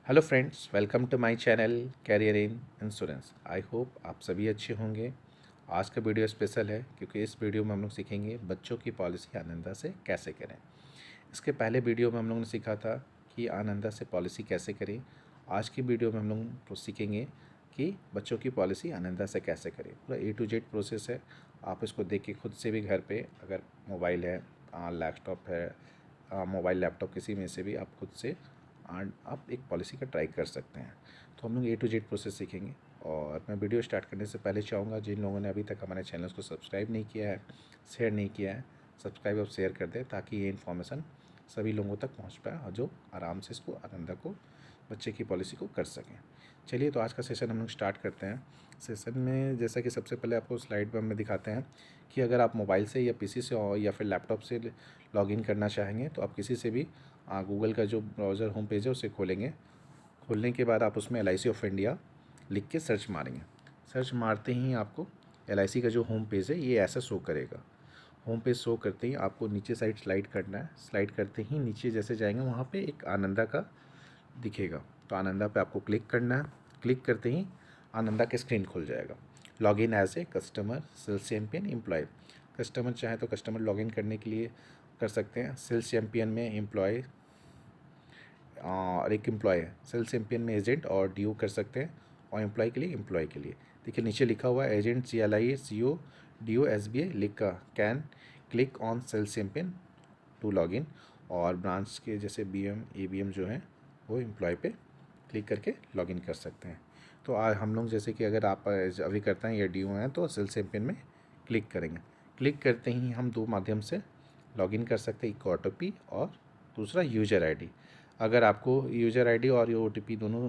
Hello friends, welcome to my channel career in insurance. I hope आप सभी अच्छे होंगे। आज का वीडियो स्पेशल है क्योंकि इस वीडियो में हम लोग सीखेंगे बच्चों की पॉलिसी आनंदा से कैसे करें। इसके पहले वीडियो में हम लोगों ने सीखा था कि आनंदा से पॉलिसी कैसे करें। आज की वीडियो में हम लोग तो सीखेंगे कि बच्चों की पॉलिसी आनंदा से कैसे करें। पूरा A to Z प्रोसेस है। आप इसको देख के खुद से भी घर पे, अगर मोबाइल है, लैपटॉप है, मोबाइल लैपटॉप किसी में से भी आप खुद से आप एक पॉलिसी का ट्राई कर सकते हैं। तो हम लोग A to Z प्रोसेस सीखेंगे। और मैं वीडियो स्टार्ट करने से पहले चाहूँगा, जिन लोगों ने अभी तक हमारे चैनल को सब्सक्राइब नहीं किया है, शेयर नहीं किया है, सब्सक्राइब और शेयर कर दें ताकि ये इन्फॉर्मेशन सभी लोगों तक पहुंच पाए और जो आराम से इसको आनंदा को, बच्चे की पॉलिसी को कर सकें। चलिए, तो आज का सेशन हम लोग स्टार्ट करते हैं। सेशन में जैसा कि सबसे पहले आपको स्लाइड पर हमें दिखाते हैं कि अगर आप मोबाइल से या पीसी से या फिर लैपटॉप से लॉगिन करना चाहेंगे तो आप किसी से भी गूगल का जो ब्राउज़र होम पेज है उसे खोलेंगे। खोलने के बाद आप उसमें LIC ऑफ इंडिया लिख के सर्च मारेंगे। सर्च मारते ही आपको LIC का जो होम पेज है ये ऐसा शो करेगा। होम पेज शो करते ही आपको नीचे साइड स्लाइड करना है। स्लाइड करते ही नीचे जैसे जाएंगे वहाँ पे एक आनंदा का दिखेगा, तो आनंदा पे आपको क्लिक करना है। क्लिक करते ही आनंदा का स्क्रीन खुल जाएगा। Login as a customer, sales champion, employee. Customer चाहे तो कस्टमर लॉगिन करने के लिए कर सकते हैं। सेल्स चैम्पियन में एम्प्लॉय और एक एम्प्लॉय है। सेल्स चैम्पियन में एजेंट और DO कर सकते हैं, और एम्प्लॉय के लिए एम्प्लॉय के लिए देखिए नीचे लिखा हुआ है agent CLI CO DO SBI लिख का can click on sales champion to login. और ब्रांच के जैसे BM ABM जो हैं वो एम्प्लॉय पे क्लिक करके लॉगिन कर सकते हैं। तो आज हम लोग जैसे कि अगर आप अभी करते हैं या DO हैं तो सेल्स चैम्पियन में क्लिक करेंगे। क्लिक करते ही हम दो माध्यम से लॉगिन कर सकते हैं, एक OTP और दूसरा यूज़र ID। अगर आपको यूज़र ID और ये OTP दोनों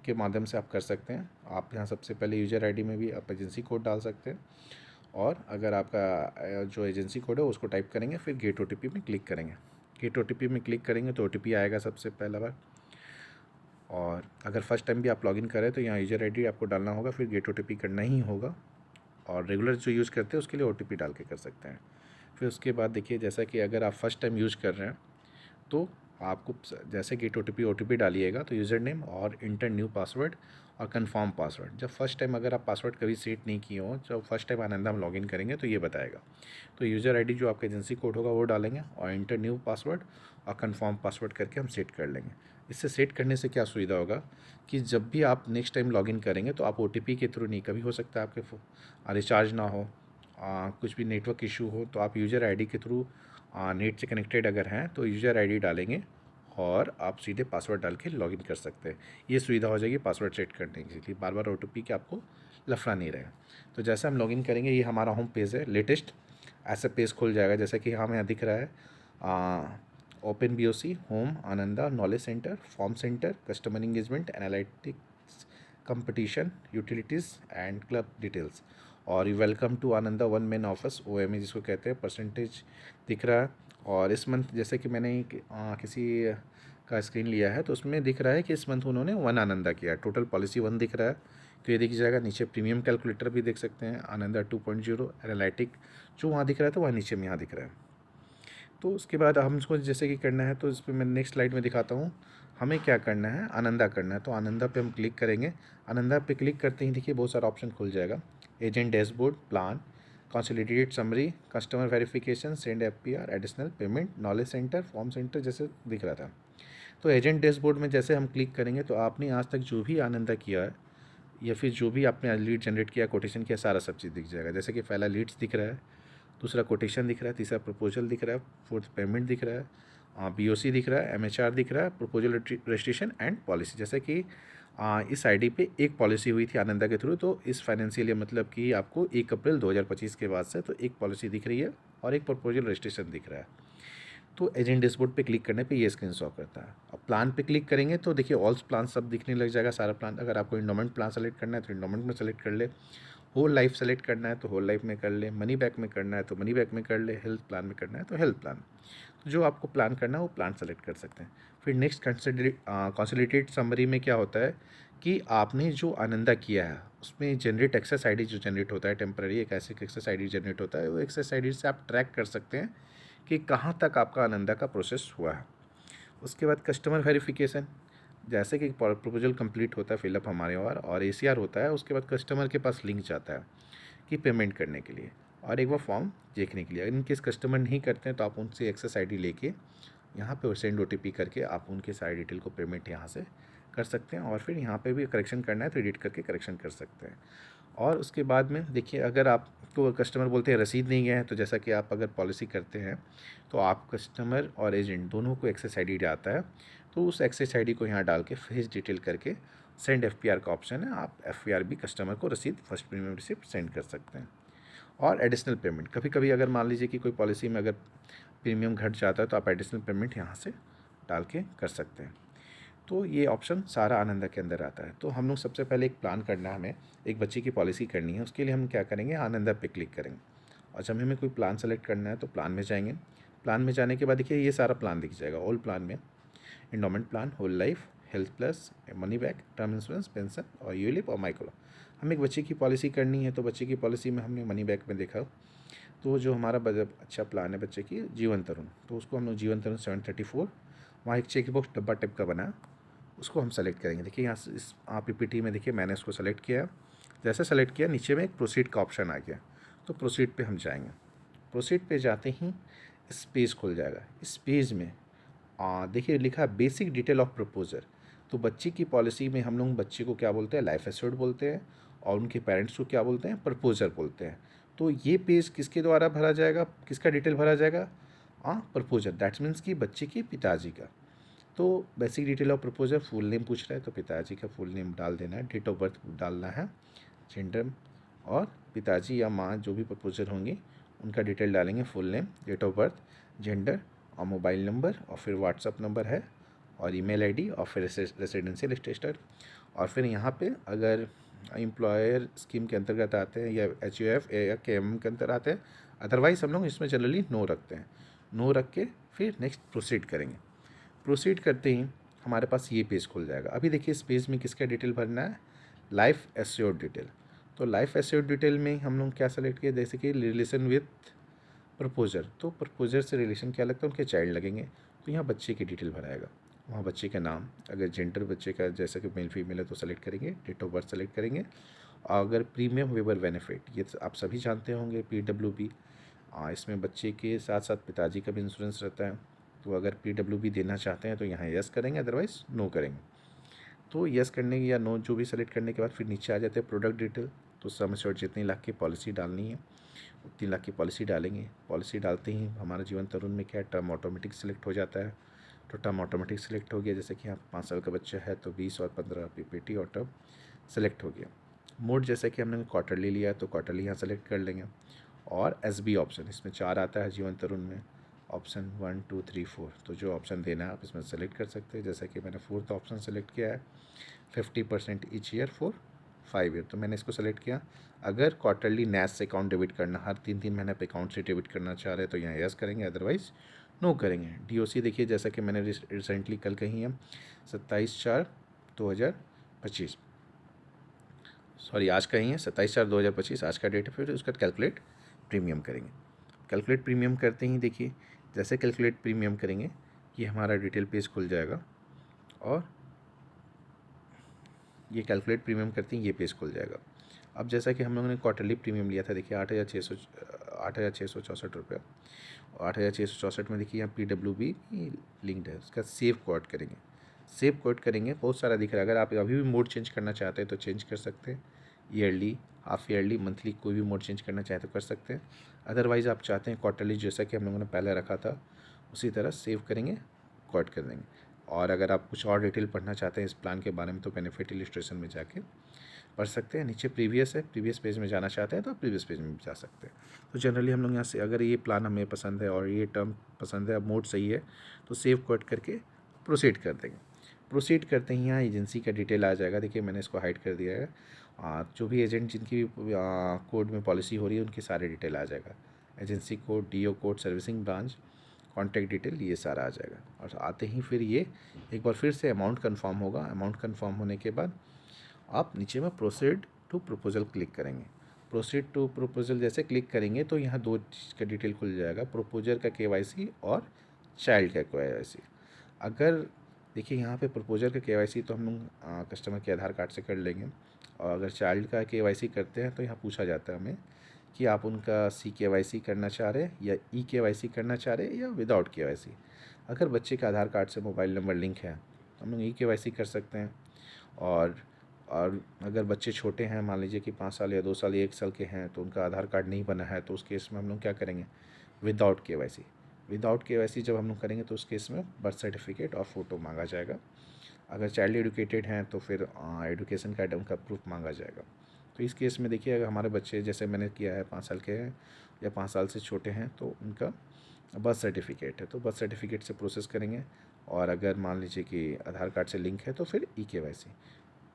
के माध्यम से आप कर सकते हैं। आप यहाँ सबसे पहले यूज़र ID में भी आप एजेंसी कोड डाल सकते हैं, और अगर आपका जो एजेंसी कोड है उसको टाइप करेंगे, फिर गेट OTP में क्लिक करेंगे। गेट OTP में क्लिक करेंगे तो OTP आएगा सबसे पहला बार। और अगर फर्स्ट टाइम भी आप लॉगिन करें तो यहाँ यूज़र ID आपको डालना होगा, फिर गेट OTP करना ही होगा। और रेगुलर जो यूज़ करते हैं उसके लिए OTP डाल के कर सकते हैं। फिर उसके बाद देखिए, जैसा कि अगर आप फर्स्ट टाइम यूज़ कर रहे हैं तो आपको जैसे गेट OTP डालिएगा तो यूज़र नेम और इंटर न्यू पासवर्ड और कंफर्म पासवर्ड। जब फर्स्ट टाइम अगर आप पासवर्ड कभी सेट नहीं किए हो, जब फर्स्ट टाइम आनंदा हम लॉगिन करेंगे तो ये बताएगा। तो यूज़र ID जो आपका एजेंसी कोड होगा वो डालेंगे, और इंटर न्यू पासवर्ड और कंफर्म पासवर्ड करके हम सेट कर लेंगे। इससे सेट करने से क्या सुविधा होगा कि जब भी आप नेक्स्ट टाइम लॉगिन करेंगे तो आप OTP के थ्रू नहीं, कभी हो सकता है आपके रिचार्ज ना हो, कुछ भी नेटवर्क इशू हो, तो आप यूज़र ID के थ्रू नेट से कनेक्टेड अगर हैं तो यूज़र ID डालेंगे और आप सीधे पासवर्ड डाल के लॉगिन कर सकते हैं। ये सुविधा हो जाएगी पासवर्ड सेट करने के लिए, बार बार OTP के आपको लफड़ा नहीं रहेगा। तो जैसे हम लॉगिन करेंगे, ये हमारा होम पेज है, लेटेस्ट ऐसा पेज खुल जाएगा जैसा कि हमें यहाँ दिख रहा है। Open BOC home Ananda knowledge centre, form centre, customer engagement, analytics, competition, utilities and club details. और welcome to Ananda one man office, OMA जिसको कहते हैं, परसेंटेज दिख रहा है। और इस मंथ जैसे कि मैंने किसी का स्क्रीन लिया है तो उसमें दिख रहा है कि इस मंथ उन्होंने 1 आनंदा किया है। टोटल पॉलिसी 1 दिख रहा है, तो ये दिख जाएगा। नीचे प्रीमियम कैलकुलेटर भी देख सकते हैं, आनंदा 2.0 एनालिटिक जो वहाँ दिख रहा है तो वह नीचे में यहाँ दिख रहा है। तो उसके बाद हम इसको जैसे कि करना है तो इस पर मैं नेक्स्ट स्लाइड में दिखाता हूँ हमें क्या करना है। आनंदा करना है तो आनंदा पे हम क्लिक करेंगे। आनंदा पे क्लिक करते ही देखिए बहुत सारा ऑप्शन खुल जाएगा। Agent dashboard, plan, consolidated summary, customer verification, send FPR, additional payment, knowledge centre, form centre जैसे दिख रहा था। तो एजेंट डैशबोर्ड में जैसे हम क्लिक करेंगे तो आपने आज तक जो भी आनंदा किया है या फिर जो भी आपने लीड जनरेट किया, कोटेशन किया, सारा सब चीज़ दिख जाएगा। जैसे कि पहला लीड्स दिख रहा है, दूसरा कोटेशन दिख रहा है, तीसरा प्रपोजल दिख रहा है, फोर्थ पेमेंट दिख रहा है, BOC दिख रहा है, MHR दिख रहा है, प्रपोजल रजिस्ट्रेशन एंड पॉलिसी। जैसे कि इस ID पे एक पॉलिसी हुई थी आनंदा के थ्रू, तो इस फाइनेंशियल ईयर मतलब कि आपको 1 अप्रैल 2025 के बाद से तो एक पॉलिसी दिख रही है और एक प्रपोजल रजिस्ट्रेशन दिख रहा है। तो एजेंट डैशबोर्ड पे क्लिक करने पे ये स्क्रीन शॉ करता है। अब प्लान पे क्लिक करेंगे तो देखिए ऑल प्लान सब दिखने लग जाएगा, सारा प्लान। अगर आपको इंडोमेंट प्लान सेलेक्ट करना है तो इंडोमेंट में सेलेक्ट कर ले, होल लाइफ सेलेक्ट करना है तो होल लाइफ में कर ले, मनी बैक में करना है तो मनी बैक में कर ले, हेल्थ प्लान में करना है तो हेल्थ प्लान। तो जो आपको प्लान करना है वो प्लान सेलेक्ट कर सकते हैं। फिर नेक्स्ट कंसोलिडेटेड समरी में क्या होता है कि आपने जो आनंदा किया है उसमें जनरेट एक्सेस ID जो जनरेट होता है टेम्पररी, एक ऐसे एक्सेस ID जनरेट होता है, वो एक्सेस ID से आप ट्रैक कर सकते हैं कि कहाँ तक आपका आनंदा का प्रोसेस हुआ है। उसके बाद कस्टमर वेरिफिकेशन, जैसे कि प्रपोजल कंप्लीट होता है फिलअप हमारे और ACR होता है, उसके बाद कस्टमर के पास लिंक जाता है कि पेमेंट करने के लिए और एक बार फॉर्म देखने के लिए। अगर इनकेस कस्टमर नहीं करते हैं तो आप उनसे एक्सेस ID लेके यहाँ पे सेंड OTP करके आप उनके सारे डिटेल को पेमेंट यहाँ से कर सकते हैं और फिर यहाँ पे भी करेक्शन करना है तो एडिट करके करेक्शन कर सकते हैं। और उसके बाद में देखिए, अगर आपको कस्टमर बोलते हैं रसीद नहीं गया है, तो जैसा कि आप अगर पॉलिसी करते हैं तो आप कस्टमर और एजेंट दोनों को एक्सेस ID आता है, तो उस एक्सेस ID को यहाँ डाल के फेस डिटेल करके सेंड FPR का ऑप्शन है, आप FPR भी कस्टमर को रसीद फर्स्ट प्रीमियम रिसिप्ट सेंड कर सकते हैं। और एडिशनल पेमेंट, कभी कभी अगर मान लीजिए कि कोई पॉलिसी में अगर प्रीमियम घट जाता है तो आप एडिशनल पेमेंट यहाँ से डाल के कर सकते हैं। तो ये ऑप्शन सारा आनंदा के अंदर आता है। तो हम लोग सबसे पहले एक प्लान करना है, हमें एक बच्चे की पॉलिसी करनी है, उसके लिए हम क्या करेंगे, आनंदा पे क्लिक करेंगे और जब हमें कोई प्लान सेलेक्ट करना है तो प्लान में जाएंगे। प्लान में जाने के बाद देखिए ये सारा प्लान दिख जाएगा। ऑल प्लान में endowment plan, whole life, health plus, money back, term insurance, pension और यूलिप और माइक्रो। हमें एक बच्चे की पॉलिसी करनी है तो बच्चे की पॉलिसी में हमने मनी बैक में देखा, तो जो हमारा अच्छा प्लान है बच्चे की जीवन तरुण, तो उसको हम लोग जीवन तरुण 734, वहाँ एक चेक बॉक्स डब्बा टाइप का बना, उसको हम सेलेक्ट करेंगे। देखिए यहाँ से इस PPT में देखिए मैंने उसको सेलेक्ट किया। जैसे सेलेक्ट किया नीचे में एक प्रोसीड का ऑप्शन आ गया, तो प्रोसीड पे हम जाएंगे। प्रोसीड पे जाते ही इस पेज खुल जाएगा। इस पेज में देखिए लिखा है बेसिक डिटेल ऑफ प्रपोजर। तो बच्चे की पॉलिसी में हम लोग बच्चे को क्या बोलते हैं, लाइफ एश्योर्ड बोलते हैं, और उनके पेरेंट्स को क्या बोलते हैं, प्रपोजर बोलते हैं। तो ये पेज किसके द्वारा भरा जाएगा, किसका डिटेल भरा जाएगा, प्रपोजर, दैट्स मीन्स कि बच्चे के पिताजी का। तो basic detail of proposer, full name पूछ रहा है तो पिताजी का फुल नेम डाल देना है, डेट ऑफ बर्थ डालना है, जेंडर, और पिताजी या माँ जो भी प्रपोजर होंगे उनका डिटेल डालेंगे, full name, date of birth, gender और मोबाइल नंबर, और फिर व्हाट्सअप नंबर है और ईमेल आईडी, और फिर रेसिडेंशियल स्टेटस। और फिर यहाँ पे अगर एम्प्लॉयर स्कीम के अंतर्गत आते हैं या HUF या KM के अंतर आते हैं, अदरवाइज़ हम लोग इसमें जनरली नो रखते हैं। नो रख के फिर नेक्स्ट प्रोसीड करेंगे। प्रोसीड करते ही हमारे पास ये पेज खुल जाएगा। अभी देखिए इस पेज में किसका डिटेल भरना है, लाइफ एश्योर्ड डिटेल। तो लाइफ एश्योर्ड डिटेल में हम लोग क्या सेलेक्ट किया, जैसे कि रिलेशन विथ प्रपोजर, तो प्रपोजर से रिलेशन क्या लगता है, उनके चाइल्ड लगेंगे, तो यहाँ बच्चे की डिटेल भराएगा। वहाँ बच्चे का नाम, अगर जेंडर बच्चे का जैसे कि मेल फीमेल है तो सेलेक्ट करेंगे, डेट ऑफ बर्थ सेलेक्ट करेंगे। और अगर प्रीमियम वेबर बेनिफिट, ये आप सभी जानते होंगे, PWB, इसमें बच्चे के साथ साथ पिताजी का भी इंश्योरेंस रहता है। तो अगर PWB देना चाहते हैं तो यहाँ यस करेंगे, अदरवाइज़ नो करेंगे। तो यस करने या नो जो भी सेलेक्ट करने के बाद फिर नीचे आ जाते हैं प्रोडक्ट डिटेल। तो सम एश्योर्ड जितनी लाख की पॉलिसी डालनी है उतनी लाख की पॉलिसी डालेंगे। पॉलिसी डालते ही हमारा जीवन तरुण में क्या टर्म ऑटोमेटिक सेलेक्ट हो जाता है, तो टर्म ऑटोमेटिक सेलेक्ट हो गया। जैसे कि यहाँ 5 साल का बच्चा है तो 20 और 15 PPT और टर्म सेलेक्ट हो गया। मोड जैसे कि हमने क्वार्टरली लिया तो क्वार्टरली यहाँ सेलेक्ट कर लेंगे। और SB ऑप्शन इसमें 4 आता है जीवन तरुण में, ऑप्शन 1 2 3 4, तो जो ऑप्शन देना है आप इसमें सेलेक्ट कर सकते हैं। जैसे कि मैंने 4th ऑप्शन सेलेक्ट किया है, 50% ईच ईयर फॉर 5 ईयर, तो मैंने इसको सेलेक्ट किया। अगर क्वार्टरली NAS से अकाउंट डेबिट करना, हर 3 महीने पे अकाउंट से डेबिट करना चाह रहे हैं तो यहाँ यस करेंगे, अदरवाइज़ नो करेंगे। DOC देखिए जैसा कि मैंने रिसेंटली कल कही है, 27/4/2025, सॉरी आज कही है 27/4/2025 आज का डेट है। फिर उसका कैलकुलेट प्रीमियम करेंगे। कैलकुलेट प्रीमियम करते ही देखिए जैसे कैलकुलेट प्रीमियम करेंगे ये हमारा डिटेल पेज खुल जाएगा, और ये कैलकुलेट प्रीमियम करते ही ये पेज खुल जाएगा। अब जैसा कि हम लोगों ने क्वार्टरली प्रीमियम लिया था, देखिए 8,664 रुपया, और 8,664 में देखिए यहाँ PWB लिंक्ड है, उसका सेव कोड करेंगे। सेव कोड करेंगे, बहुत सारा दिख रहा है। अगर आप अभी भी मोड चेंज करना चाहते हैं तो चेंज कर सकते हैं, ईयरली, हाफ ईयरली, मंथली, कोई भी मोड चेंज करना चाहे तो कर सकते हैं। अदरवाइज़ आप चाहते हैं क्वार्टरली जैसा कि हम लोगों ने पहले रखा था उसी तरह सेव करेंगे, कोड कर देंगे। और अगर आप कुछ और डिटेल पढ़ना चाहते हैं इस प्लान के बारे में तो बेनिफिट इलस्ट्रेशन में जाके पढ़ सकते हैं। नीचे प्रीवियस है, प्रीवियस पेज में जाना चाहते हैं तो प्रीवियस पेज में भी जा सकते हैं। तो जनरली हम लोग यहाँ से अगर ये प्लान हमें पसंद है और ये टर्म पसंद है, मोड सही है, तो सेव कोड करके प्रोसीड कर देंगे। प्रोसीड करते ही यहाँ एजेंसी का डिटेल आ जाएगा। देखिए मैंने इसको हाइड कर दिया है। जो भी एजेंट जिनकी कोड में पॉलिसी हो रही है उनकी सारे डिटेल आ जाएगा, agency code, DO code, servicing branch, contact detail, ये सारा आ जाएगा। और आते ही फिर ये एक बार फिर से अमाउंट कन्फर्म होगा। अमाउंट कन्फर्म होने के बाद आप नीचे में प्रोसीड टू प्रपोजल क्लिक करेंगे। प्रोसीड टू प्रपोजल जैसे क्लिक करेंगे तो यहाँ 2 चीज़ का डिटेल खुल जाएगा, प्रपोजर का KYC और चाइल्ड का KYC। अगर देखिए यहाँ पे प्रपोजर का केवाईसी तो हम लोग कस्टमर के आधार कार्ड से कर लेंगे, और अगर चाइल्ड का केवाईसी करते हैं तो यहाँ पूछा जाता है हमें कि आप उनका CKYC करना चाह रहे हैं या EKYC करना चाह रहे हैं या विदाउट केवाईसी। अगर बच्चे का आधार कार्ड से मोबाइल नंबर लिंक है तो हम लोग EKYC कर सकते हैं, और अगर बच्चे छोटे हैं, मान लीजिए कि 5 साल या 2 साल या 1 साल के हैं, तो उनका आधार कार्ड नहीं बना है, तो उस केस में हम लोग क्या करेंगे, विदाउट केवाईसी। विदाउट केवाईसी जब हम लोग करेंगे तो उस केस में बर्थ सर्टिफिकेट और फ़ोटो मांगा जाएगा। अगर चाइल्ड एडुकेटेड हैं तो फिर एजुकेशन कार्ड उनका प्रूफ मांगा जाएगा। तो इस केस में देखिए, अगर हमारे बच्चे जैसे मैंने किया है 5 साल के हैं या 5 साल से छोटे हैं, तो उनका बर्थ सर्टिफिकेट है तो बर्थ सर्टिफिकेट से प्रोसेस करेंगे, और अगर मान लीजिए कि आधार कार्ड से लिंक है तो फिर EKYC।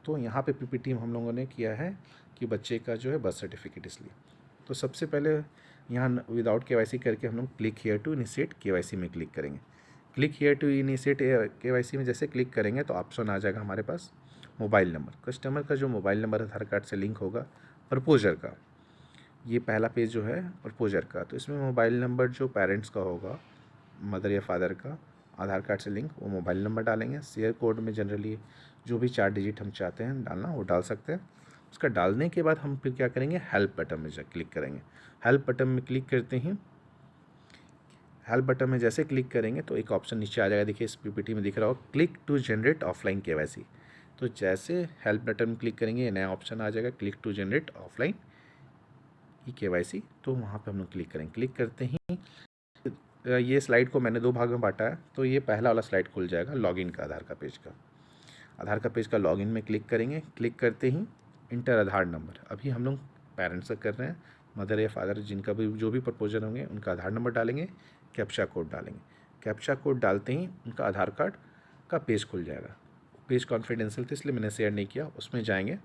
तो यहाँ पे PPT हम लोगों ने किया है कि बच्चे का जो है बर्थ सर्टिफिकेट, इसलिए तो सबसे पहले यहाँ विदाउट केवाईसी करके हम लोग click here to initiate KYC में क्लिक करेंगे। Click here to initiate KYC में जैसे क्लिक करेंगे तो ऑप्शन आ जाएगा हमारे पास मोबाइल नंबर। कस्टमर का जो मोबाइल नंबर आधार कार्ड से लिंक होगा, प्रपोजर का, ये पहला पेज जो है प्रपोजर का, तो इसमें मोबाइल नंबर जो पेरेंट्स का होगा, मदर या फादर का आधार कार्ड से लिंक, वो मोबाइल नंबर डालेंगे। शेयर कोड में जनरली जो भी 4 डिजिट हम चाहते हैं डालना वो डाल सकते हैं। उसका डालने के बाद हम फिर क्या करेंगे, हेल्प बटन में जा क्लिक करेंगे। हेल्प बटन में क्लिक करते ही, हेल्प बटन में जैसे क्लिक करेंगे तो एक ऑप्शन नीचे आ जाएगा, देखिए इस PPT में दिख रहा हो, click to generate offline KYC. तो जैसे हेल्प बटन में क्लिक करेंगे, ये नया ऑप्शन आ जाएगा, click to generate offline EKYC। तो वहाँ पे हम लोग क्लिक करेंगे। क्लिक करते ही ये स्लाइड को मैंने 2 भाग में बांटा है, तो ये पहला वाला स्लाइड खुल जाएगा लॉगिन का, आधार का पेज का। आधार का पेज का लॉगिन में क्लिक करेंगे। क्लिक करते ही इंटर आधार नंबर, अभी हम लोग पेरेंट्स का कर रहे हैं, मदर या फादर जिनका भी जो भी प्रपोजर होंगे उनका आधार नंबर डालेंगे, कैप्चा कोड डालेंगे। कैप्चा कोड डालते ही उनका आधार कार्ड का पेज खुल जाएगा। पेज कॉन्फिडेंशियल था इसलिए मैंने शेयर नहीं किया। उसमें जाएंगे,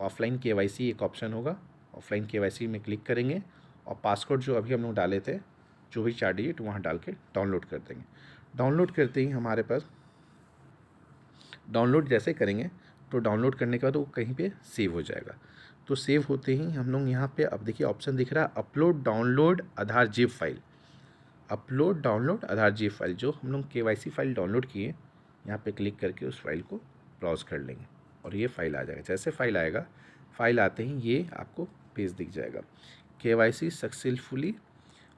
ऑफलाइन KYC एक ऑप्शन होगा, ऑफलाइन KYC में क्लिक करेंगे, और पासवर्ड जो अभी हम लोग डाले थे, जो भी 4 डिजिट, वहाँ डाल के डाउनलोड कर देंगे। डाउनलोड करते ही हमारे पास, डाउनलोड जैसे करेंगे तो डाउनलोड करने के बाद वो कहीं पे सेव हो जाएगा। तो सेव होते ही हम लोग यहाँ पे, अब देखिए ऑप्शन दिख रहा है अपलोड डाउनलोड आधार जिप फाइल। अपलोड डाउनलोड आधार जिप फाइल, जो हम लोग KYC फाइल डाउनलोड किए, यहाँ पे क्लिक करके उस फाइल को ब्राउज़ कर लेंगे और ये फाइल आ जाएगा। जैसे फाइल आएगा, फाइल आते ही ये आपको पेज दिख जाएगा, KYC सक्सेसफुली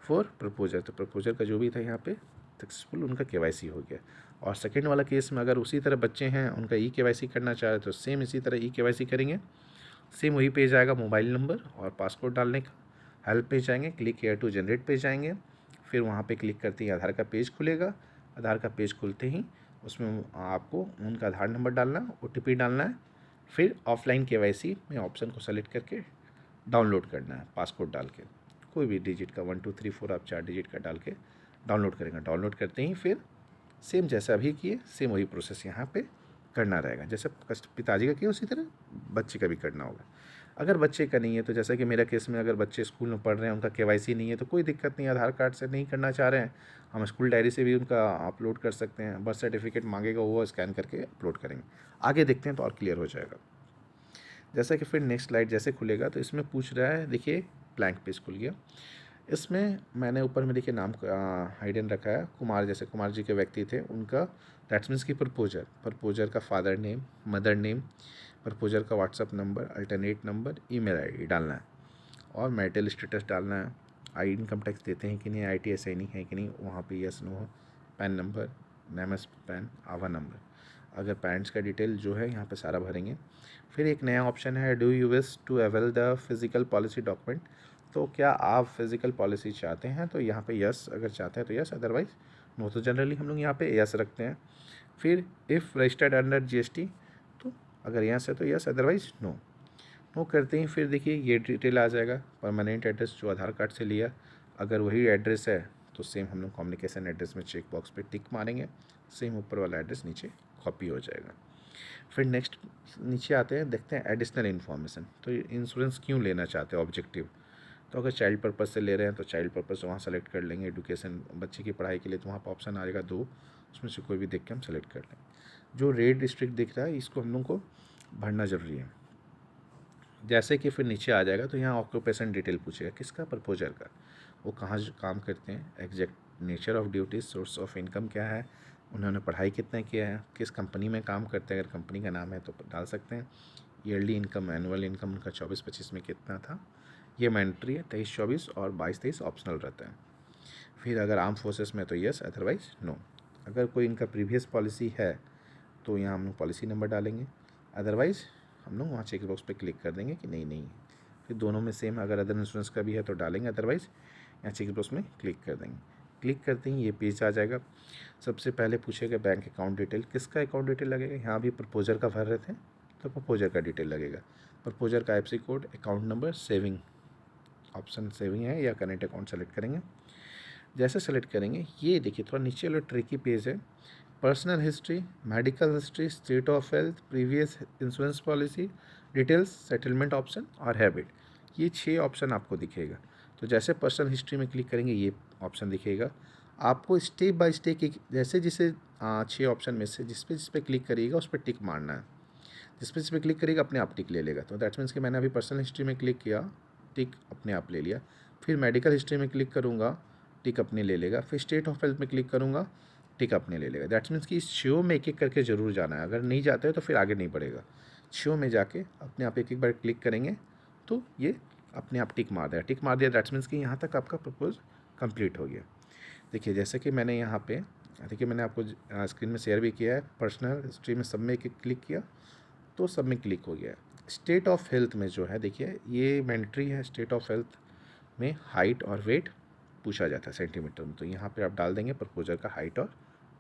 फॉर प्रपोजर। तो प्रपोजर का जो भी था यहाँ पे सक्सेसफुल उनका KYC हो गया। और सेकेंड वाला केस में अगर उसी तरह बच्चे हैं, उनका EKYC करना चाह रहे तो सेम इसी तरह EKYC करेंगे। सेम वही पेज आएगा, मोबाइल नंबर और पासवर्ड डालने का। हेल्प पे जाएंगे, क्लिक हियर टू जनरेट पे जाएंगे, फिर वहाँ पे क्लिक करते ही आधार का पेज खुलेगा। आधार का पेज खुलते ही उसमें आपको उनका आधार नंबर डालना है, OTP डालना है, फिर ऑफलाइन KYC में ऑप्शन को सेलेक्ट करके डाउनलोड करना है, पासवर्ड डाल के कोई भी डिजिट का 1 2 3 4 आप 4 डिजिट का डाल के डाउनलोड करेंगे। डाउनलोड करते ही फिर सेम जैसा अभी किए, सेम वही प्रोसेस यहाँ पे करना रहेगा। जैसे पिताजी का किया उसी तरह बच्चे का भी करना होगा। अगर बच्चे का नहीं है, तो जैसा कि मेरा केस में, अगर बच्चे स्कूल में पढ़ रहे हैं, उनका KYC नहीं है, तो कोई दिक्कत नहीं, आधार कार्ड से नहीं करना चाह रहे हैं, हम स्कूल डायरी से भी उनका अपलोड कर सकते हैं। बर्थ सर्टिफिकेट मांगेगा, वो स्कैन करके अपलोड करेंगे। आगे देखते हैं तो और क्लियर हो जाएगा। जैसा कि फिर नेक्स्ट स्लाइड जैसे खुलेगा तो इसमें पूछ रहा है, देखिए ब्लैंक पेज खुल गया। इसमें मैंने ऊपर में देखिए नाम हाइडन रखा है, कुमार, जैसे कुमार जी के व्यक्ति थे उनका, दैट्स मीन्स की प्रपोजर का father name, mother name, proposer का WhatsApp number, alternate number, email ID डालना है, और मैरिटल स्टेटस डालना है, आई इनकम टैक्स देते हैं कि नहीं, ITS असाइनिंग है कि नहीं, वहाँ पे yes no, PAN number, names PAN, आवा नंबर, अगर पेरेंट्स का डिटेल जो है यहाँ पे सारा भरेंगे। फिर एक नया ऑप्शन है, do you wish to avail the physical policy document, तो क्या आप फिजिकल पॉलिसी चाहते हैं, तो यहाँ पे यस अगर चाहते हैं तो यस, अदरवाइज नो। तो जनरली हम लोग यहाँ पे यस रखते हैं। फिर इफ़ रजिस्टर्ड अंडर GST, तो अगर यस है तो यस, अदरवाइज नो। नो करते ही फिर देखिए ये डिटेल आ जाएगा, परमानेंट एड्रेस जो आधार कार्ड से लिया, अगर वही एड्रेस है तो सेम हम लोग कम्युनिकेशन एड्रेस में चेक बॉक्स पे टिक मारेंगे, सेम ऊपर वाला एड्रेस नीचे कॉपी हो जाएगा। फिर नेक्स्ट नीचे आते हैं, देखते हैं एडिशनल इन्फॉर्मेशन। तो इंश्योरेंस क्यों लेना चाहते हैं, ऑब्जेक्टिव, तो अगर चाइल्ड पर्पज़ से ले रहे हैं तो चाइल्ड पर्पज़ वहाँ सेलेक्ट कर लेंगे। एजुकेशन, बच्चे की पढ़ाई के लिए, तो वहाँ पर ऑप्शन आएगा 2, उसमें से कोई भी देख के हम सेलेक्ट कर लेंगे। जो रेड डिस्ट्रिक्ट दिख रहा है इसको हम लोग को भरना ज़रूरी है। जैसे कि फिर नीचे आ जाएगा तो यहाँ ऑक्यूपेशन डिटेल पूछेगा, किसका, प्रपोजर का, वो कहाँ काम करते हैं, exact nature of duties, source of income क्या है, उन्होंने पढ़ाई कितना किया है, किस कंपनी में काम करते हैं, अगर कंपनी का नाम है तो डाल सकते हैं। ईयरली इनकम, एनुअल इनकम उनका 24-25 में कितना था, ये मैंडेटरी है। 23-24 और 22-23 ऑप्शनल रहता है। फिर अगर आर्म फोर्सेस में तो यस, अदरवाइज नो। अगर कोई इनका प्रीवियस पॉलिसी है तो यहाँ हम लोग पॉलिसी नंबर डालेंगे, अदरवाइज हम लोग वहाँ चेक बॉक्स पे क्लिक कर देंगे कि नहीं नहीं। फिर दोनों में सेम, अगर अदर इंश्योरेंस का भी है तो डालेंगे, अदरवाइज यहाँ चेक बॉक्स में क्लिक कर देंगे। क्लिक करते ही ये पेज आ जाएगा। सबसे पहले पूछेगा बैंक अकाउंट डिटेल, किसका अकाउंट डिटेल लगेगा, यहाँ भी प्रपोजर का भर रहे थे तो प्रपोजर का डिटेल लगेगा। प्रपोजर का IFSC code, account number, saving, option saving है या करेंट अकाउंट सेलेक्ट करेंगे। जैसे सेलेक्ट करेंगे ये देखिए थोड़ा नीचे वाला ट्रिकी पेज है। Personal history, medical history, state of health, previous insurance policy details, settlement option और हैबिट, ये 6 ऑप्शन आपको दिखेगा। तो जैसे पर्सनल हिस्ट्री में क्लिक करेंगे ये ऑप्शन दिखेगा आपको। स्टेप बाय स्टेप जैसे जिसे 6 ऑप्शन में से जिस पे क्लिक करिएगा उस पर टिक मारना है। जिस पे क्लिक करिएगा अपने आप टिक ले लेगा। तो दैट्स मीन्स कि मैंने अभी पर्सनल हिस्ट्री में क्लिक किया, टिक अपने आप ले लिया। फिर मेडिकल हिस्ट्री में क्लिक करूँगा, टिक अपने ले लेगा। फिर स्टेट ऑफ हेल्थ में क्लिक करूँगा, टिक अपने ले लेगा। दैट्स मीन्स कि इस शो में एक एक करके ज़रूर जाना है। अगर नहीं जाता है तो फिर आगे नहीं बढ़ेगा। शो में जाके अपने आप एक एक बार क्लिक करेंगे तो ये अपने आप टिक मार देगा। टिक मार दिया दैट्स मीन्स कि यहाँ तक आपका प्रपोज कंप्लीट हो गया। देखिए जैसे कि मैंने यहाँ पे देखिए मैंने आपको स्क्रीन में शेयर भी किया है। पर्सनल हिस्ट्री में सब में एक क्लिक किया तो सब में क्लिक हो गया। स्टेट ऑफ हेल्थ में जो है देखिए ये मैंडेटरी है। स्टेट ऑफ हेल्थ में हाइट और वेट पूछा जाता है सेंटीमीटर में, तो यहाँ पे आप डाल देंगे प्रपोजर का हाइट और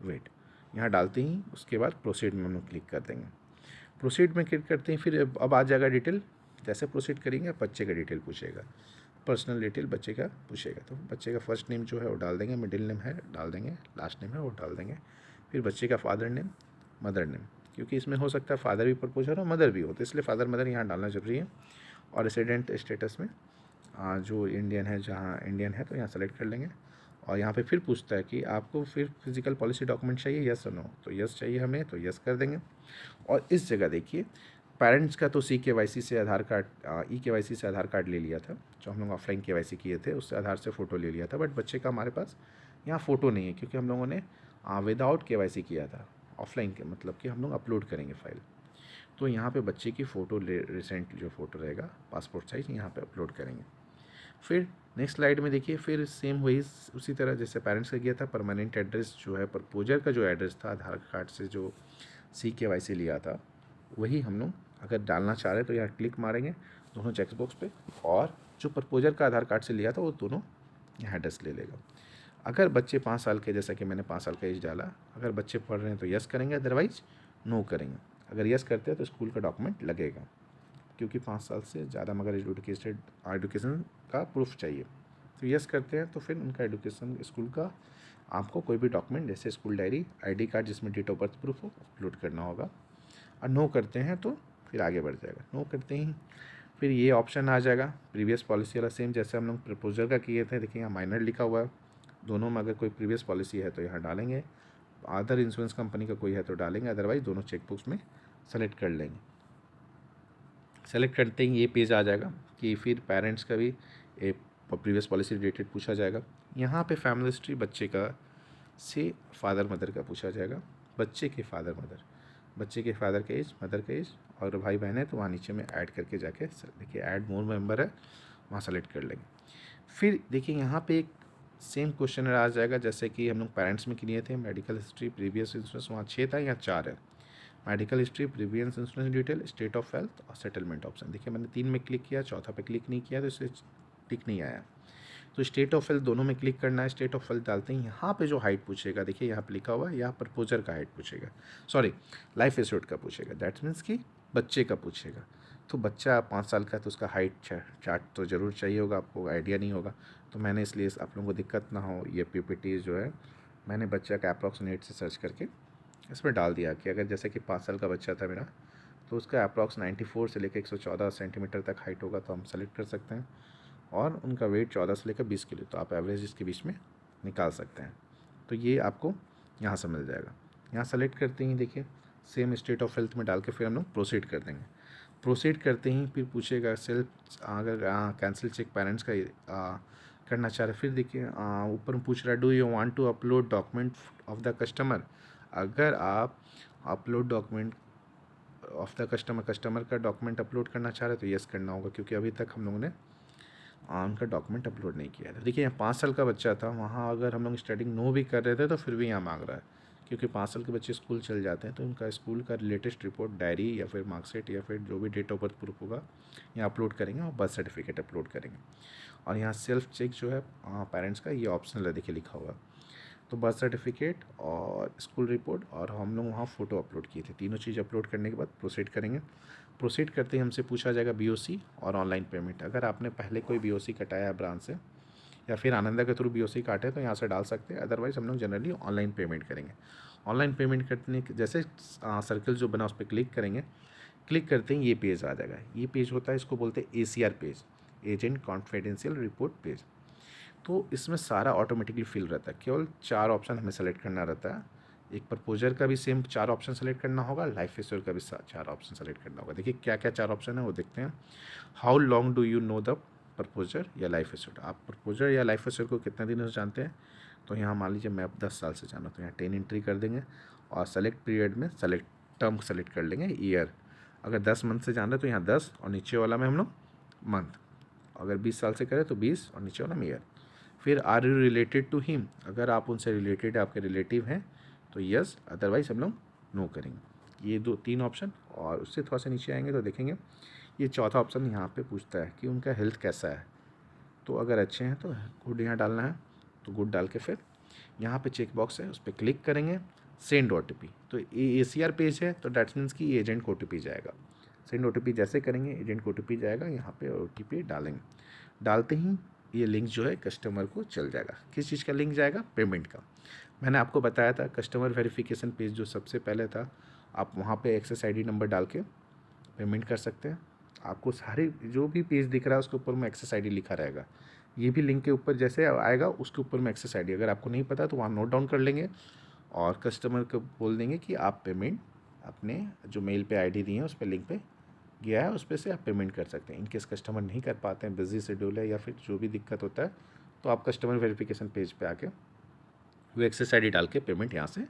वेट। यहाँ डालते ही उसके बाद प्रोसीड में हम लोग क्लिक कर देंगे। प्रोसीड में क्लिक करते ही फिर अब आ जाएगा डिटेल। जैसे प्रोसीड करेंगे बच्चे का डिटेल पूछेगा, पर्सनल डिटेल बच्चे का पूछेगा। तो बच्चे का फर्स्ट नेम जो है वो डाल देंगे, मिडिल नेम है डाल देंगे, लास्ट नेम है वो डाल देंगे। फिर बच्चे का फादर नेम, मदर नेम, क्योंकि इसमें हो सकता है फादर भी प्रपोजर और मदर भी हो, तो इसलिए फादर मदर यहाँ डालना जरूरी है। और रेसिडेंट स्टेटस में जो इंडियन है, जहाँ इंडियन है तो यहाँ सेलेक्ट कर लेंगे। और यहाँ पे फिर पूछता है कि आपको फिर फिजिकल पॉलिसी डॉक्यूमेंट चाहिए, यस और नो, तो यस चाहिए हमें तो यस कर देंगे। और इस जगह देखिए पेरेंट्स का तो CKYC से आधार कार्ड, EKYC से आधार कार्ड ले लिया था, जो हम लोग ऑफलाइन KYC किए थे उससे आधार से फ़ोटो ले लिया था। बट बच्चे का हमारे पास यहाँ फ़ोटो नहीं है क्योंकि हम लोगों ने विदाउट KYC किया था ऑफलाइन के, मतलब कि हम लोग अपलोड करेंगे फाइल। तो यहाँ पे बच्चे की फ़ोटो रिसेंट जो फ़ोटो रहेगा पासपोर्ट साइज यहाँ पे अपलोड करेंगे। फिर नेक्स्ट स्लाइड में देखिए फिर सेम वही उसी तरह जैसे पेरेंट्स का किया था। परमानेंट एड्रेस जो है प्रपोजर का जो एड्रेस था आधार कार्ड से जो CKYC लिया था वही हम लोग अगर डालना चाह रहे हैं तो यहाँ क्लिक मारेंगे दोनों चेक बॉक्स पे, और जो प्रपोजर का आधार कार्ड से लिया था वो दोनों यहाँ एड्रेस ले लेगा। अगर बच्चे 5 साल के, जैसा कि मैंने 5 साल का एज डाला, अगर बच्चे पढ़ रहे हैं तो यस करेंगे, अदरवाइज नो करेंगे। अगर यस करते हैं तो स्कूल का डॉक्यूमेंट लगेगा, क्योंकि 5 साल से ज़्यादा मगर एजुकेशन का प्रूफ चाहिए। तो यस करते हैं तो फिर उनका एजुकेशन स्कूल का आपको कोई भी डॉक्यूमेंट जैसे स्कूल डायरी, ID कार्ड जिसमें डेट ऑफ बर्थ प्रूफ हो अपलोड करना होगा। और नो करते हैं तो फिर आगे बढ़ जाएगा। नो करते ही फिर ये ऑप्शन आ जाएगा प्रीवियस पॉलिसी वाला, सेम जैसे हम लोग प्रपोजल का किए थे। देखिए यहाँ माइनर लिखा हुआ है, दोनों में अगर कोई प्रीवियस पॉलिसी है तो यहाँ डालेंगे, अदर इंश्योरेंस कंपनी का कोई है तो डालेंगे, अदरवाइज दोनों चेकबॉक्स में सेलेक्ट कर लेंगे। सेलेक्ट करते ही ये पेज आ जाएगा कि फिर पेरेंट्स का भी प्रीवियस पॉलिसी रिलेटेड पूछा जाएगा। यहाँ पे फैमिली हिस्ट्री बच्चे का से फादर मदर का पूछा जाएगा, बच्चे के फादर मदर, बच्चे के फादर का एज, मदर का एज, और भाई बहन है तो वहाँ नीचे में ऐड करके जाके देखिए ऐड मोर मेंबर है वहाँ सेलेक्ट कर लेंगे। फिर देखिए यहाँ पे एक सेम क्वेश्चन आ जाएगा जैसे कि हम लोग पेरेंट्स में किए थे। मेडिकल हिस्ट्री, प्रीवियस इंश्योरेंस, वहाँ 6 था, यहाँ 4 है। Medical history, previous insurance detail, state of health और सेटलमेंट ऑप्शन। देखिए मैंने 3 में क्लिक किया, चौथा पे क्लिक नहीं किया तो इससे टिक नहीं आया। तो स्टेट ऑफ हेल्थ दोनों में क्लिक करना है। स्टेट ऑफ हेल्थ डालते हैं, यहाँ पे जो हाइट पूछेगा देखिए यहाँ पे लिखा हुआ है, यहाँ प्रपोजर का हाइट पूछेगा, सॉरी लाइफ एश्योर्ड का पूछेगा, दैट मीन्स कि बच्चे का पूछेगा। तो बच्चा 5 साल का तो उसका हाइट चार्ट तो ज़रूर चाहिए होगा, आपको आइडिया नहीं होगा। तो मैंने इसलिए आप लोगों को दिक्कत ना हो ये PPT जो है मैंने बच्चा का अप्रॉक्सीमेट से सर्च करके इसमें डाल दिया कि अगर जैसे कि 5 साल का बच्चा था मेरा तो उसका अप्रॉक्स 94 से लेकर 114 सेंटीमीटर तक हाइट होगा तो हम सेलेक्ट कर सकते हैं। और उनका वेट 14 से लेकर 20 किलो, तो आप एवरेज इसके बीच में निकाल सकते हैं। तो ये आपको यहाँ से मिल जाएगा। यहाँ सेलेक्ट करते ही देखिए सेम स्टेट ऑफ हेल्थ में डाल के फिर हम लोग प्रोसीड कर देंगे। प्रोसीड करते ही फिर पूछेगा सेल्फ, अगर कैंसिल चेक पेरेंट्स का करना चाह रहे, फिर देखिए ऊपर में पूछ रहा है do you want to upload document of the customer. अगर आप upload document of the customer का डॉक्यूमेंट अपलोड करना चाह रहे हो तो यस करना होगा, क्योंकि अभी तक हम लोगों ने उनका डॉक्यूमेंट अपलोड नहीं किया था। देखिए यहाँ 5 साल का बच्चा था, वहाँ अगर हम लोग स्टार्टिंग नो भी कर रहे थे तो फिर भी यहाँ मांग रहा है, क्योंकि 5 साल के बच्चे स्कूल चल जाते हैं तो उनका स्कूल का लेटेस्ट रिपोर्ट, डायरी या फिर मार्कशीट या फिर जो भी डेट ऑफ बर्थ प्रूफ होगा यहाँ अपलोड करेंगे और बर्थ सर्टिफिकेट अपलोड करेंगे। और यहाँ सेल्फ चेक जो है पेरेंट्स का, ये ऑप्शनल है, देखिए लिखा हुआ। तो बर्थ सर्टिफिकेट और स्कूल रिपोर्ट और हम लोग वहाँ फ़ोटो अपलोड किए थे। तीनों चीज़ अपलोड करने के बाद प्रोसीड करेंगे। प्रोसीड करते ही हमसे पूछा जाएगा बीओसी और ऑनलाइन पेमेंट। अगर आपने पहले कोई बीओसी कटाया है ब्रांच से या फिर आनंदा के थ्रू बीओसी काटे तो यहाँ से डाल सकते हैं, अदरवाइज़ हम लोग जनरली ऑनलाइन पेमेंट करेंगे। ऑनलाइन पेमेंट करने के जैसे सर्कल जो बना उस पर क्लिक करेंगे, क्लिक करते ही ये पेज आ जाएगा। ये पेज होता है, इसको बोलते हैं ACR page, agent confidential report page. तो इसमें सारा ऑटोमेटिकली फिल रहता है, केवल 4 ऑप्शन हमें सेलेक्ट करना रहता है। एक प्रपोजर का भी सेम 4 ऑप्शन सेलेक्ट करना होगा, लाइफ इंश्योर का भी 4 ऑप्शन सेलेक्ट करना होगा। देखिए क्या क्या 4 ऑप्शन है वो देखते हैं। How long do you know the proposer या लाइफ इंश्योर, आप प्रपोजर या लाइफ इंश्योर को कितने दिनों से जानते हैं। तो यहाँ मान लीजिए मैं अब 10 साल से जाना, तो यहाँ 10 एंट्री कर देंगे और सेलेक्ट पीरियड में सेलेक्ट टर्म सेलेक्ट कर लेंगे, ईयर। अगर 10 मंथ से जान रहे तो यहाँ 10 और नीचे वाला में हम लोग मंथ। अगर 20 साल से करें तो 20 और नीचे वाला में ईयर। फिर are you related to him, अगर आप उनसे रिलेटेड, आपके रिलेटिव हैं तो यस, अदरवाइज हम लोग नो करेंगे। ये 2-3 ऑप्शन। और उससे थोड़ा सा नीचे आएंगे तो देखेंगे ये चौथा ऑप्शन यहाँ पे पूछता है कि उनका हेल्थ कैसा है। तो अगर अच्छे हैं तो गुड यहाँ डालना है, तो गुड डाल के फिर यहाँ पे चेक बॉक्स है उस पर क्लिक करेंगे, सेंड OTP। तो ये ACR पेज है तो डैट्स मीन्स कि एजेंट को OTP जाएगा। सेंड OTP जैसे करेंगे एजेंट को OTP जाएगा, यहाँ पे OTP डालेंगे। डालते ही ये लिंक जो है कस्टमर को चल जाएगा। किस चीज़ का लिंक जाएगा, पेमेंट का। मैंने आपको बताया था कस्टमर वेरिफिकेशन पेज जो सबसे पहले था, आप वहाँ पे एक्सेस ID नंबर डाल के पेमेंट कर सकते हैं। आपको सारे जो भी पेज दिख रहा है उसके ऊपर में एक्सेस ID लिखा रहेगा। ये भी लिंक के ऊपर जैसे आएगा उसके ऊपर में एक्सेस ID, अगर आपको नहीं पता तो वहाँ नोट डाउन कर लेंगे और कस्टमर को बोल देंगे कि आप पेमेंट अपने जो मेल पे ID दी है उस पर लिंक पे गया है, उस पर से आप पेमेंट कर सकते हैं। इनकेस कस्टमर नहीं कर पाते हैं, बिजी शेड्यूल है या फिर जो भी दिक्कत होता है, तो आप कस्टमर वेरिफिकेशन पेज पे आके वो एक्सेस ID डाल के पेमेंट यहाँ से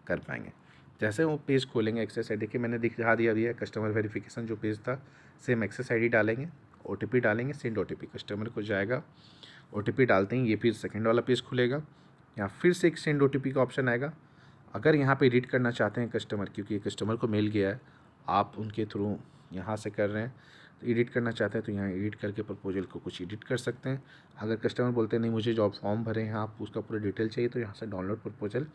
कर पाएंगे। जैसे वो पेज खोलेंगे एक्सेस ID के, मैंने दिखा दिया कस्टमर वेरिफिकेशन जो पेज था, सेम एक्सेस ID डालेंगे, OTP डालेंगे, सेंड OTP कस्टमर को जाएगा। OTP डालते ही ये फिर सेकेंड वाला पेज खुलेगा, यहाँ फिर से एक सेंड OTP का ऑप्शन आएगा। अगर यहाँ पे एडिट करना चाहते हैं कस्टमर, क्योंकि कस्टमर को मेल गया है, आप उनके थ्रू यहाँ से कर रहे हैं, तो एडिट करना चाहते हैं तो यहाँ एडिट करके प्रपोजल को कुछ एडिट कर सकते हैं। अगर कस्टमर बोलते हैं नहीं मुझे जॉब फॉर्म भरे हैं आप उसका पूरा डिटेल चाहिए, तो यहाँ से डाउनलोड प्रपोजल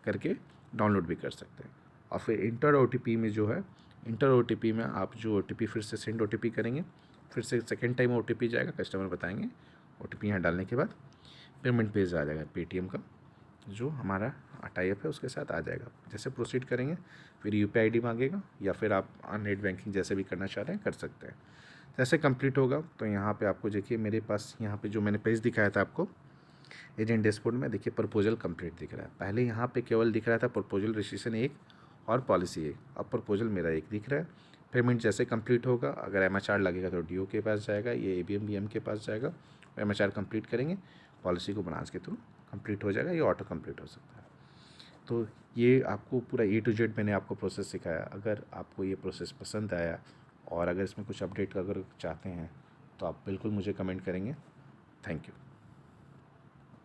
करके डाउनलोड भी कर सकते हैं। और फिर इंटर OTP में जो है, इंटर OTP में आप जो OTP फिर से सेंड OTP करेंगे, फिर से सेकेंड टाइम OTP जाएगा, कस्टमर बताएंगे, OTP यहाँ डालने के बाद पेमेंट पेज आ जाएगा पेटीएम का जो हमारा टाइप है उसके साथ आ जाएगा। जैसे प्रोसीड करेंगे फिर UPI ID मांगेगा या फिर आप नेट बैंकिंग जैसे भी करना चाह रहे हैं कर सकते हैं। जैसे कंप्लीट होगा तो यहाँ पे आपको देखिए मेरे पास यहाँ पे जो मैंने पेज दिखाया था आपको एजेंट डैशबोर्ड में, देखिए प्रपोजल कंप्लीट दिख रहा है। पहले यहाँ पे केवल दिख रहा था प्रपोजल रजिस्ट्रेशन 1 और पॉलिसी 1, अब प्रपोजल मेरा 1 दिख रहा है। पेमेंट जैसे कंप्लीट होगा, अगर MHR लगेगा तो DO के पास जाएगा, ये ABM BM के पास जाएगा, MHR कंप्लीट करेंगे, पॉलिसी को ब्रांच के थ्रू कंप्लीट हो जाएगा, ये ऑटो कंप्लीट हो सकता है। तो ये आपको पूरा A to Z मैंने आपको प्रोसेस सिखाया। अगर आपको ये प्रोसेस पसंद आया और अगर इसमें कुछ अपडेट अगर चाहते हैं तो आप बिल्कुल मुझे कमेंट करेंगे। Thank you.